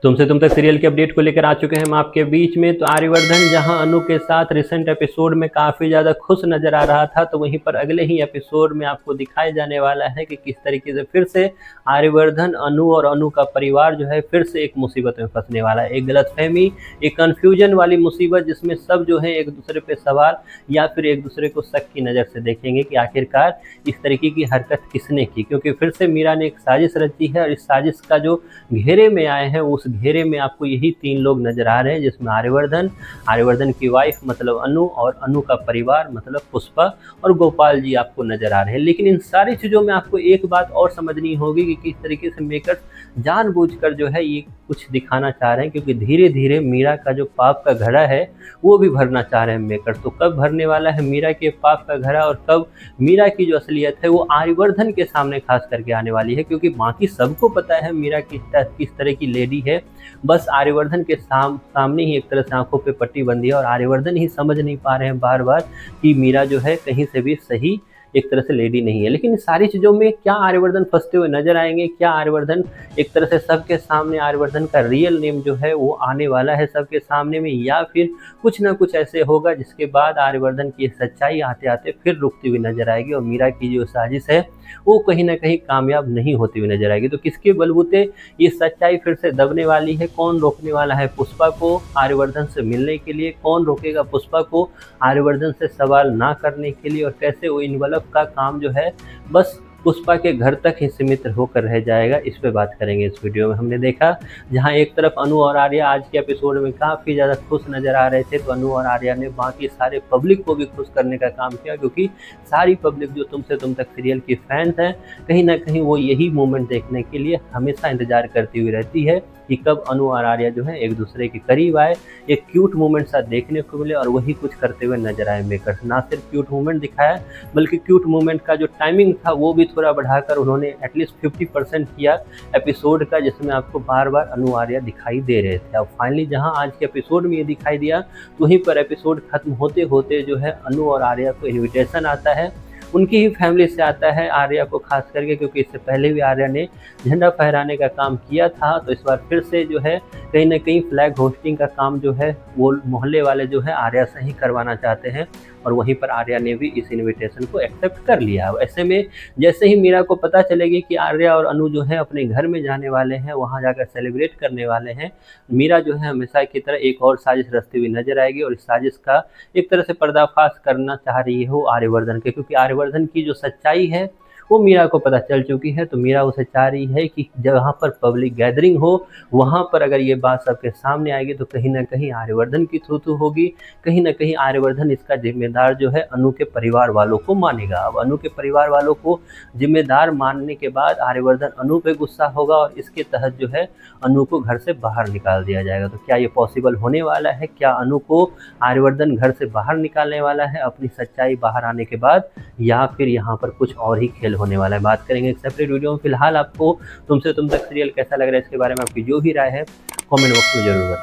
तुमसे तुम तक सीरियल के अपडेट को लेकर आ चुके हैं हम आपके बीच में। तो आर्यवर्धन जहां अनु के साथ रिसेंट एपिसोड में काफ़ी ज़्यादा खुश नज़र आ रहा था, तो वहीं पर अगले ही एपिसोड में आपको दिखाया जाने वाला है कि किस तरीके से फिर से आर्यवर्धन, अनु और अनु का परिवार जो है फिर से एक मुसीबत में फंसने वाला है। एक गलतफहमी, एक कन्फ्यूजन वाली मुसीबत, जिसमें सब जो है एक दूसरे पे सवाल या फिर एक दूसरे को शक की नज़र से देखेंगे कि आखिरकार इस तरीके की हरकत किसने की, क्योंकि फिर से मीरा ने एक साजिश रची है और इस साजिश का जो घेरे में आए हैं उस घेरे में आपको यही 3 लोग नजर आ रहे हैं, जिसमें आर्यवर्धन, आर्यवर्धन की वाइफ मतलब अनु और अनु का परिवार मतलब पुष्पा और गोपाल जी आपको नजर आ रहे हैं। लेकिन इन सारी चीज़ों में आपको एक बात और समझनी होगी कि किस तरीके से मेकर्स जानबूझकर जो है ये कुछ दिखाना चाह रहे हैं, क्योंकि धीरे धीरे मीरा का जो पाप का घड़ा है वो भी भरना चाह रहे हैं मेकर्स। तो कब भरने वाला है मीरा के पाप का घड़ा और कब मीरा की जो असलियत है वो आर्यवर्धन के सामने खास करके आने वाली है, क्योंकि बाकी सबको पता है मीरा किस तरह की लेडी है। बस आर्यवर्धन के सामने ही एक तरह से आंखों पे पट्टी बंधी है और आर्यवर्धन ही समझ नहीं पा रहे हैं बार बार कि मीरा जो है कहीं से भी सही एक तरह से लेडी नहीं है। लेकिन सारी चीज़ों में क्या आर्यवर्धन फंसते हुए नजर आएंगे? क्या आर्यवर्धन एक तरह से सबके सामने आर्यवर्धन का रियल नेम जो है वो आने वाला है सबके सामने में, या फिर कुछ ना कुछ ऐसे होगा जिसके बाद आर्यवर्धन की सच्चाई आते आते फिर रुकती हुई नजर आएगी और मीरा की जो साजिश है वो कहीं ना कहीं कामयाब नहीं होती हुई नजर आएगी? तो किसके बलबूते ये सच्चाई फिर से दबने वाली है? कौन रोकने वाला है पुष्पा को आर्यवर्धन से मिलने के लिए? कौन रोकेगा पुष्पा को आर्यवर्धन से सवाल ना करने के लिए? और कैसे वो इन्वेलप का काम जो है बस पुष्पा के घर तक ही सीमित होकर रह जाएगा, इस पे बात करेंगे इस वीडियो में। हमने देखा जहां एक तरफ अनु और आर्या आज के एपिसोड में काफ़ी ज़्यादा खुश नज़र आ रहे थे, तो अनु और आर्या ने बाकी सारे पब्लिक को भी खुश करने का काम किया, क्योंकि सारी पब्लिक जो तुमसे तुम तक सीरियल की फैंस हैं कहीं ना कहीं वो यही मोमेंट देखने के लिए हमेशा इंतजार करती हुई रहती है कि कब अनु और आर्या जो है एक दूसरे के करीब आए, एक क्यूट मोमेंट सा देखने को मिले और वही कुछ करते हुए नजर आए मेकर्स। ना सिर्फ क्यूट मोमेंट दिखाया बल्कि क्यूट मोमेंट का जो टाइमिंग था वो भी थोड़ा बढ़ाकर उन्होंने एटलीस्ट 50% किया एपिसोड का, जिसमें आपको बार बार अनु आर्या दिखाई दे रहे थे। अब फाइनली जहां आज के एपिसोड में ये दिखाई दिया, तो वहीं पर एपिसोड खत्म होते होते जो है अनु और आर्या को इन्विटेशन आता है, उनकी ही फैमिली से आता है आर्या को खास करके, क्योंकि इससे पहले भी आर्या ने झंडा फहराने का काम किया था। तो इस बार फिर से जो है कहीं ना कहीं फ्लैग होस्टिंग का काम जो है वो मोहल्ले वाले जो है आर्या से ही करवाना चाहते हैं, और वहीं पर आर्या ने भी इस इनविटेशन को एक्सेप्ट कर लिया। ऐसे में जैसे ही मीरा को पता चलेगी कि आर्या और अनु जो है अपने घर में जाने वाले हैं, वहाँ जाकर सेलिब्रेट करने वाले हैं, मीरा जो है हमेशा की तरह एक और साजिश रचती हुई नजर आएगी और इस साजिश का एक तरह से पर्दाफाश करना चाह रही है वो आर्यवर्धन के, क्योंकि आर्यवर्धन की जो सच्चाई है वो मीरा को पता चल चुकी है। तो मीरा उसे चाह रही है कि जहाँ पर पब्लिक गैदरिंग हो वहाँ पर अगर ये बात सबके सामने आएगी तो कहीं ना कहीं आर्यवर्धन की थू होगी, कहीं ना कहीं आर्यवर्धन इसका जिम्मेदार जो है अनु के परिवार वालों को मानेगा। अब अनु के परिवार वालों को जिम्मेदार मानने के बाद आर्यवर्धन अनु पे गुस्सा होगा और इसके तहत जो है अनु को घर से बाहर निकाल दिया जाएगा। तो क्या ये पॉसिबल होने वाला है? क्या अनु को आर्यवर्धन घर से बाहर निकालने वाला है अपनी सच्चाई बाहर आने के बाद, या फिर यहाँ पर कुछ और ही खेल होने वाला है? बात करेंगे एक सेपरेट वीडियो में। फिलहाल आपको तुमसे तुम तक सीरियल कैसा लग रहा है इसके बारे में आपकी जो भी राय है कमेंट बॉक्स में जरूर बताएं।